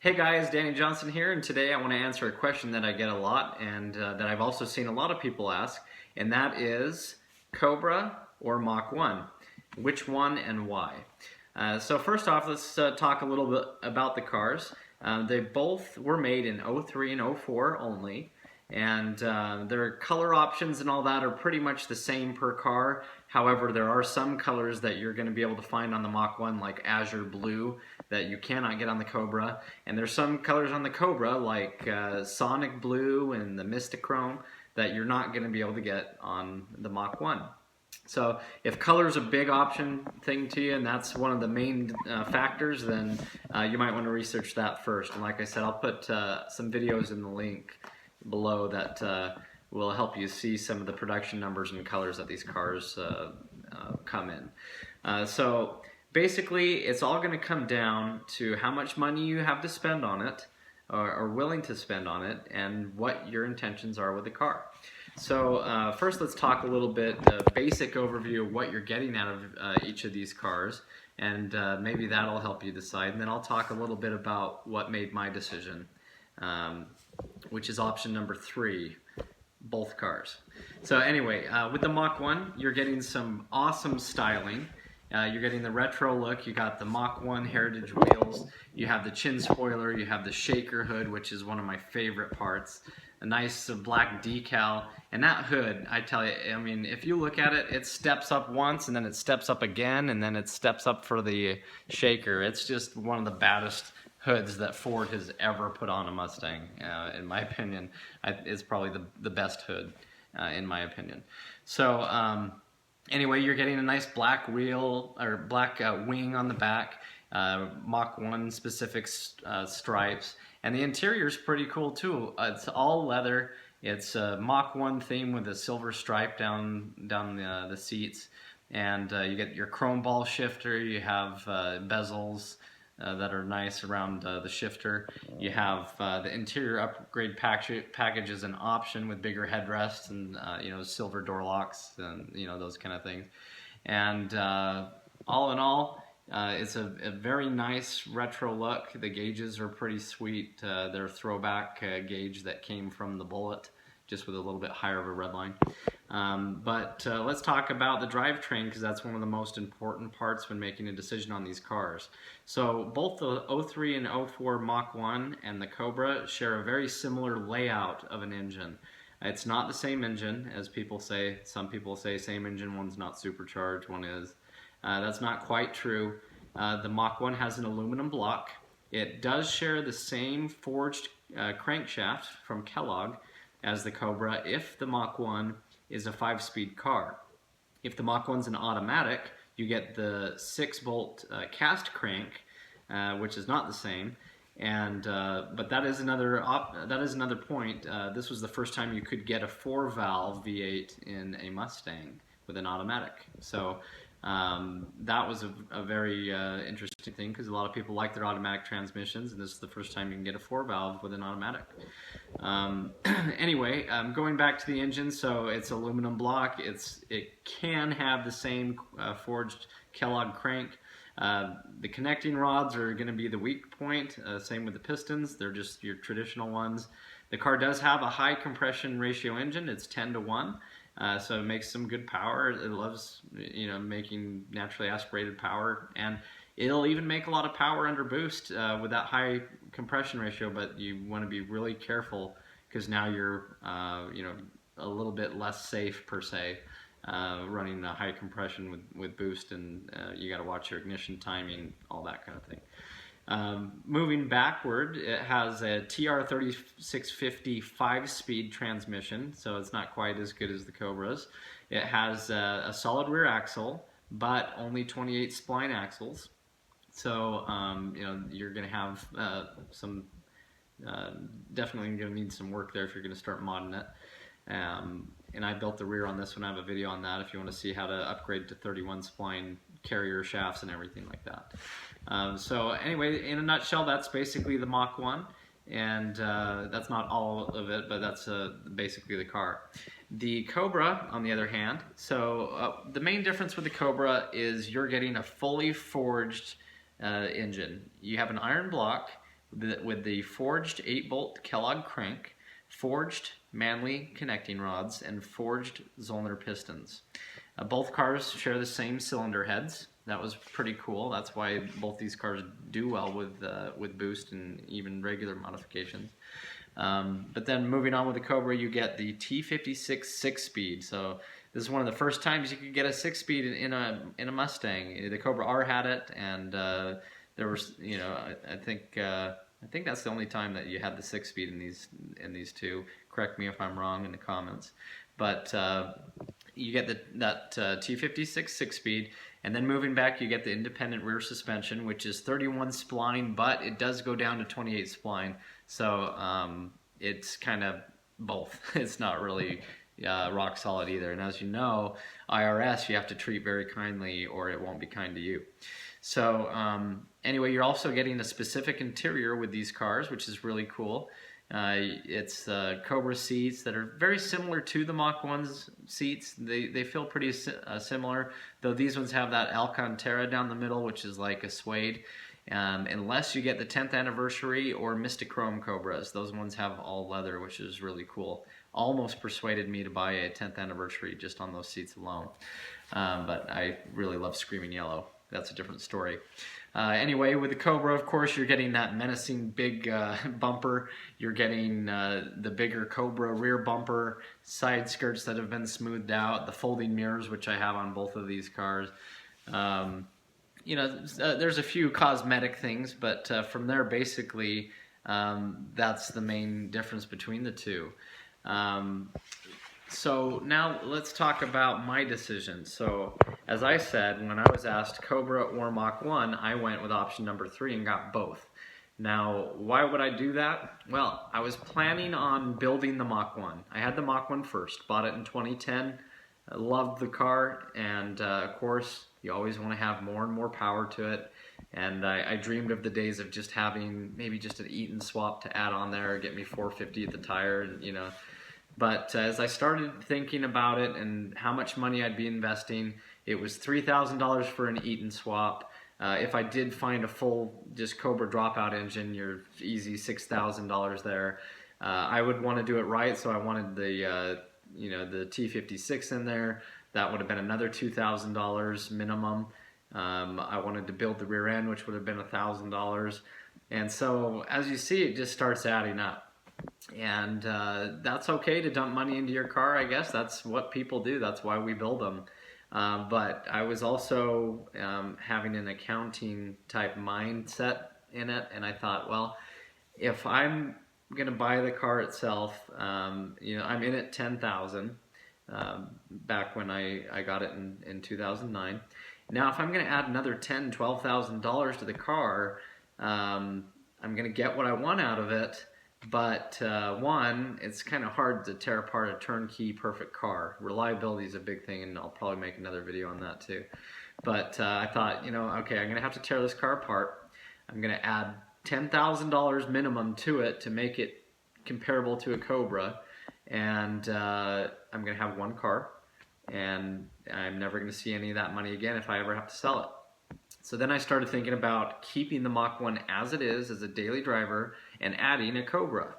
Hey guys, Danny Johnson here, and today I want to answer a question that I get a lot and that I've also seen a lot of people ask, and that is Cobra or Mach 1? Which one and why? So first off, let's talk a little bit about the cars. They both were made in '03 and '04 only, and their color options and all that are pretty much the same per car. However, there are some colors that you're going to be able to find on the Mach 1, like azure blue, that you cannot get on the Cobra. And there's some colors on the Cobra, like Sonic Blue and the Mystic Chrome, that you're not going to be able to get on the Mach 1. So if color is a big option thing to you, and that's one of the main factors, then you might want to research that first. And like I said, I'll put some videos in the link below that will help you see some of the production numbers and colors that these cars come in. So basically, it's all going to come down to how much money you have to spend on it, or willing to spend on it, and what your intentions are with the car. So first, let's talk a little bit basic overview of what you're getting out of each of these cars, and maybe that'll help you decide. And then I'll talk a little bit about what made my decision, which is option number 3. Both cars. So anyway, with the Mach 1, you're getting some awesome styling. You're getting the retro look. You got the Mach 1 heritage wheels. You have the chin spoiler. You have the shaker hood, which is one of my favorite parts. A nice black decal. And that hood, I tell you, I mean, if you look at it, it steps up once, and then it steps up again, and then it steps up for the shaker. It's just one of the baddest hoods that Ford has ever put on a Mustang. In my opinion, it's probably the best hood, in my opinion. So anyway, you're getting a nice black wheel, or black wing on the back, Mach 1 specific stripes, and the interior is pretty cool too. It's all leather. It's a Mach 1 theme with a silver stripe down the seats, and you get your chrome ball shifter. You have bezels that are nice around the shifter. You have the interior upgrade package is an option with bigger headrests and silver door locks and those kind of things. And all in all, it's a very nice retro look. The gauges are pretty sweet. They're a throwback gauge that came from the Bullet, just with a little bit higher of a red line. But let's talk about the drivetrain, because that's one of the most important parts when making a decision on these cars. So both the '03 and '04 Mach 1 and the Cobra share a very similar layout of an engine. It's not the same engine, as people say. Some people say same engine, one's not supercharged, one is. That's not quite true. The Mach 1 has an aluminum block. It does share the same forged crankshaft from Kellogg as the Cobra if the Mach 1 is a 5-speed car. If the Mach 1's an automatic, you get the 6-bolt cast crank, which is not the same. And but that is another point. This was the first time you could get a 4-valve V8 in a Mustang with an automatic. So that was a very interesting thing, because a lot of people like their automatic transmissions, and this is the first time you can get a 4-valve with an automatic. Anyway, going back to the engine, so it's aluminum block. It can have the same forged Kellogg crank. The connecting rods are going to be the weak point. Same with the pistons. They're just your traditional ones. The car does have a high compression ratio engine. It's 10-to-1. So it makes some good power. It loves, making naturally aspirated power, and it'll even make a lot of power under boost with that high compression ratio. But you want to be really careful, because now you're, a little bit less safe per se, running a high compression with boost, and you got to watch your ignition timing, all that kind of thing. Moving backward, it has a TR3650 5-speed transmission, so it's not quite as good as the Cobras. It has a solid rear axle, but only 28 spline axles. So you're going to have some definitely going to need some work there if you're going to start modding it. And I built the rear on this one. I have a video on that if you want to see how to upgrade to 31 spline carrier shafts and everything like that. So anyway, in a nutshell, that's basically the Mach 1, and that's not all of it, but that's basically the car. The Cobra, on the other hand, so the main difference with the Cobra is you're getting a fully forged engine. You have an iron block, with the forged 8-bolt Kellogg crank, forged Manley connecting rods, and forged Zollner pistons. Both cars share the same cylinder heads. That was pretty cool. That's why both these cars do well with boost and even regular modifications. But then moving on with the Cobra, you get the T56 6-speed. So this is one of the first times you could get a 6-speed in a Mustang. The Cobra R had it, and there was, you know, I think that's the only time that you had the 6-speed in these two. Correct me if I'm wrong in the comments. But you get that T56 6-speed, and then moving back, you get the independent rear suspension, which is 31 spline, but it does go down to 28 spline. So it's kind of both. It's not really rock solid either. And as you know, IRS, you have to treat very kindly or it won't be kind to you. So anyway, you're also getting a specific interior with these cars, which is really cool. It's Cobra seats that are very similar to the Mach 1's seats. They feel pretty similar, though these ones have that Alcantara down the middle, which is like a suede. Unless you get the 10th anniversary or Mystic Chrome Cobras. Those ones have all leather, which is really cool. Almost persuaded me to buy a 10th anniversary just on those seats alone. But I really love Screaming Yellow. That's a different story. Anyway, with the Cobra, of course, you're getting that menacing big bumper. You're getting the bigger Cobra rear bumper, side skirts that have been smoothed out, the folding mirrors, which I have on both of these cars. You know, there's a few cosmetic things, but from there, basically, that's the main difference between the two. So now let's talk about my decision. So as I said, when I was asked Cobra or Mach 1, I went with option number 3 and got both. Now, why would I do that? Well, I was planning on building the Mach 1. I had the Mach 1 first, bought it in 2010, I loved the car, and of course, you always want to have more and more power to it. And I dreamed of the days of just having maybe just an Eaton swap to add on there, get me 450 at the tire, and, you know. But as I started thinking about it and how much money I'd be investing, it was $3,000 for an Eaton swap. If I did find a full just Cobra dropout engine, you're easy $6,000 there. I would want to do it right, so I wanted the you know, the T56 in there. That would have been another $2,000 minimum. I wanted to build the rear end, which would have been $1,000. And so as you see, it just starts adding up. And that's okay to dump money into your car, I guess. That's what people do. That's why we build them. But I was also having an accounting type mindset in it. And I thought, well, if I'm going to buy the car itself, you know, I'm in at $10,000 back when I got it in 2009. Now, if I'm going to add another $10,000, $12,000 to the car, I'm going to get what I want out of it. But one, it's kind of hard to tear apart a turnkey perfect car. Reliability is a big thing, and I'll probably make another video on that too. But I thought, you know, okay, I'm going to have to tear this car apart. I'm going to add $10,000 minimum to it to make it comparable to a Cobra. And I'm going to have one car. And I'm never going to see any of that money again if I ever have to sell it. So then I started thinking about keeping the Mach 1 as it is, as a daily driver, and adding a Cobra.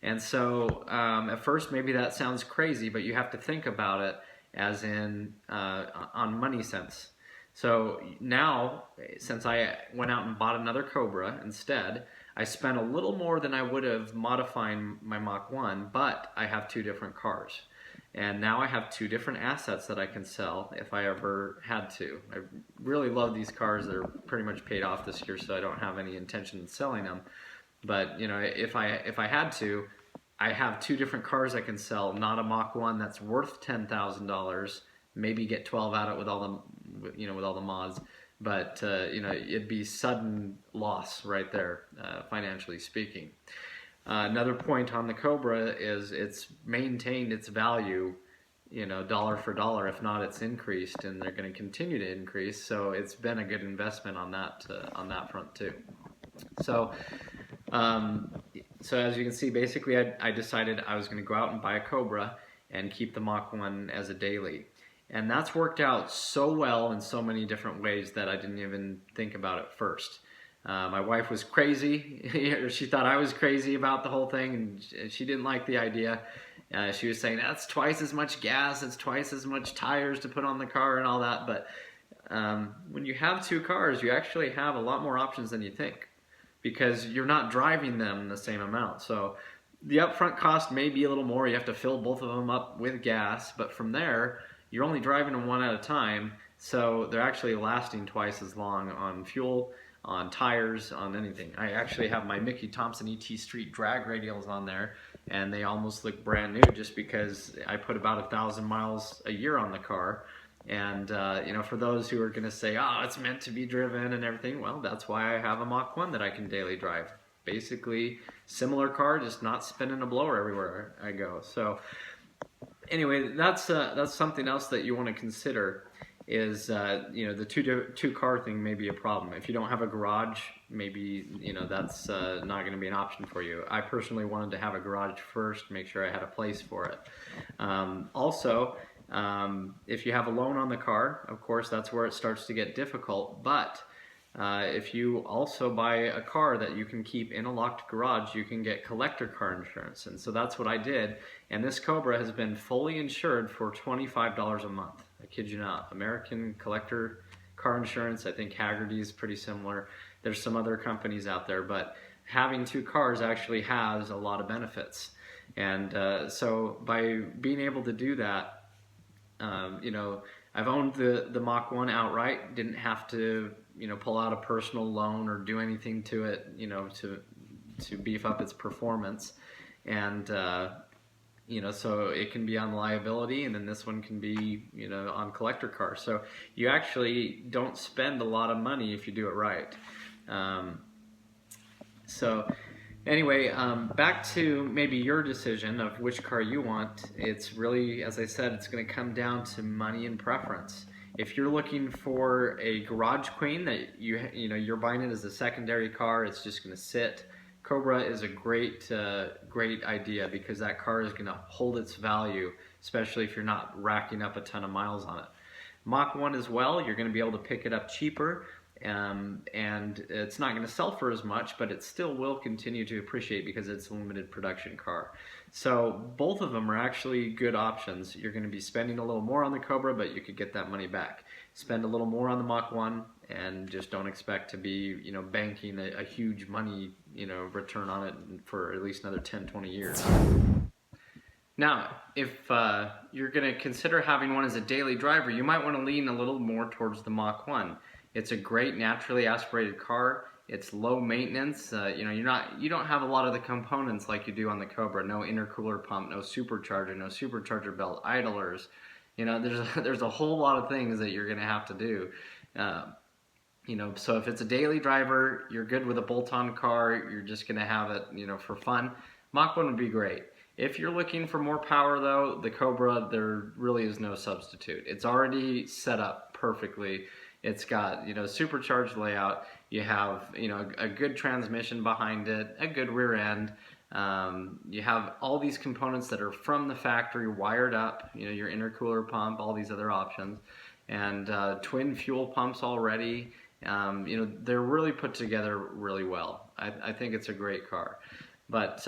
And so at first maybe that sounds crazy, but you have to think about it as in on money sense. So now, since I went out and bought another Cobra instead, I spent a little more than I would have modifying my Mach 1, but I have two different cars. And now I have two different assets that I can sell if I ever had to. I really love these cars. They're pretty much paid off this year, so I don't have any intention of selling them. But you know, if I had to, I have two different cars I can sell. Not a Mach 1 that's worth $10,000. Maybe get 12 out of it with all the, you know, with all the mods. But you know, it'd be sudden loss right there, financially speaking. Another point on the Cobra is it's maintained its value, you know, dollar for dollar. If not, it's increased, and they're going to continue to increase. So it's been a good investment on that front too. So, so as you can see, basically, I decided I was going to go out and buy a Cobra and keep the Mach 1 as a daily, and that's worked out so well in so many different ways that I didn't even think about it first. My wife was crazy. She thought I was crazy about the whole thing, and she didn't like the idea. She was saying that's twice as much gas, it's twice as much tires to put on the car and all that. But when you have two cars, you actually have a lot more options than you think, because you're not driving them the same amount. So the upfront cost may be a little more. You have to fill both of them up with gas, but from there, you're only driving them one at a time. So they're actually lasting twice as long on fuel, on tires, on anything. I actually have my Mickey Thompson ET Street drag radials on there, and they almost look brand new just because I put about 1,000 miles a year on the car. And you know, for those who are going to say, oh, it's meant to be driven and everything, well, that's why I have a Mach 1 that I can daily drive. Basically, similar car, just not spinning a blower everywhere I go. So anyway, that's something else that you want to consider is, you know, the two car thing may be a problem. If you don't have a garage, maybe, you know, that's not going to be an option for you. I personally wanted to have a garage first, make sure I had a place for it. Also, if you have a loan on the car, of course, that's where it starts to get difficult. But if you also buy a car that you can keep in a locked garage, you can get collector car insurance. And so that's what I did. And this Cobra has been fully insured for $25 a month. I kid you not. American collector car insurance, I think Haggerty is pretty similar. There's some other companies out there, but having two cars actually has a lot of benefits. And so by being able to do that, you know, I've owned the Mach 1 outright, didn't have to, you know, pull out a personal loan or do anything to it, you know, to beef up its performance. And, you know, so it can be on liability, and then this one can be, you know, on collector cars. So you actually don't spend a lot of money if you do it right. So anyway, back to maybe your decision of which car you want. It's really, as I said, it's going to come down to money and preference. If you're looking for a garage queen that you know, you're buying it as a secondary car, it's just going to sit. Cobra is a great idea, because that car is going to hold its value, especially if you're not racking up a ton of miles on it. Mach 1 as well, you're going to be able to pick it up cheaper, and it's not going to sell for as much, but it still will continue to appreciate because it's a limited production car. So both of them are actually good options. You're going to be spending a little more on the Cobra, but you could get that money back. Spend a little more on the Mach 1, and just don't expect to be, you know, banking a huge money, you know, return on it for at least another 10-20 years. Now, if you're going to consider having one as a daily driver, you might want to lean a little more towards the Mach 1. It's a great naturally aspirated car. It's low maintenance. You know, you don't have a lot of the components like you do on the Cobra. No intercooler pump, no supercharger belt, idlers. You know, there's a whole lot of things that you're going to have to do. You know, so if it's a daily driver, you're good with a bolt-on car. You're just going to have it, you know, for fun. Mach 1 would be great. If you're looking for more power, though, the Cobra, there really is no substitute. It's already set up perfectly. It's got, you know, supercharged layout. You have, you know, a good transmission behind it, a good rear end. You have all these components that are from the factory wired up, you know, your intercooler pump, all these other options, and twin fuel pumps already. You know, they're really put together really well. I think it's a great car. But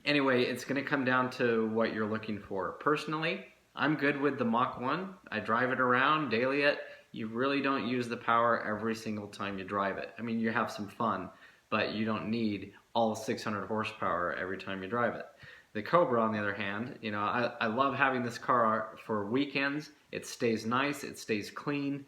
anyway, it's going to come down to what you're looking for. Personally, I'm good with the Mach 1. I drive it around, daily it. You really don't use the power every single time you drive it. I mean, you have some fun, but you don't need all 600 horsepower every time you drive it. The Cobra, on the other hand, you know, I love having this car for weekends. It stays nice, it stays clean.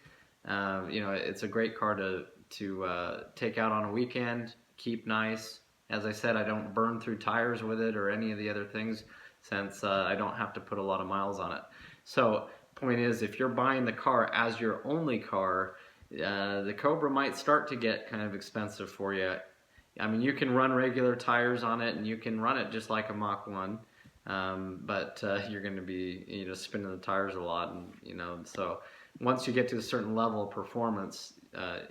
You know, it's a great car to take out on a weekend, keep nice. As I said, I don't burn through tires with it or any of the other things, since I don't have to put a lot of miles on it. So point is, if you're buying the car as your only car, the Cobra might start to get kind of expensive for you. I mean, you can run regular tires on it, and you can run it just like a Mach 1, but you're going to be, you know, spinning the tires a lot, and you know, so once you get to a certain level of performance,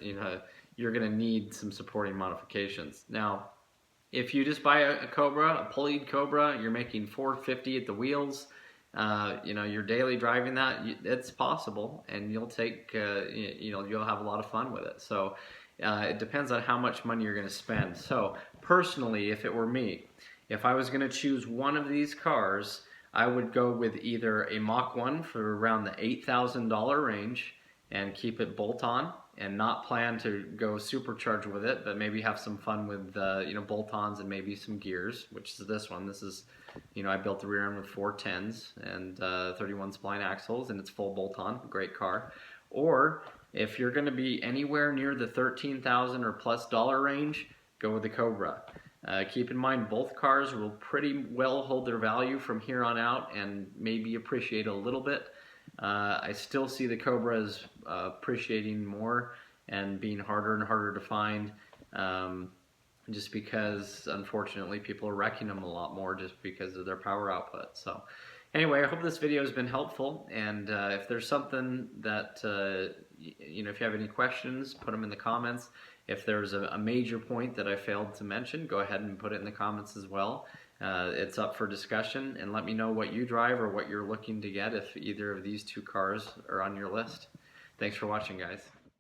you know, you're going to need some supporting modifications. Now, if you just buy a Cobra, a pulleyed Cobra, you're making $450 at the wheels. you know, you're daily driving that, it's possible, and you'll take, you know, you'll have a lot of fun with it. So it depends on how much money you're going to spend. So personally, if it were me, if I was going to choose one of these cars, I would go with either a Mach 1 for around the $8,000 range and keep it bolt-on and not plan to go supercharged with it, but maybe have some fun with you know, bolt-ons and maybe some gears, which is this one. This is, you know, I built the rear end with 410s and 31 spline axles, and it's full bolt-on. Great car. Or if you're going to be anywhere near the $13,000 or plus range, go with the Cobra. Keep in mind, both cars will pretty well hold their value from here on out and maybe appreciate a little bit. I still see the Cobra as appreciating more and being harder and harder to find, just because, unfortunately, people are wrecking them a lot more just because of their power output. So anyway, I hope this video has been helpful, and if there's something that, you know, if you have any questions, put them in the comments. If there's a major point that I failed to mention, go ahead and put it in the comments as well. It's up for discussion, and let me know what you drive or what you're looking to get if either of these two cars are on your list. Thanks for watching, guys.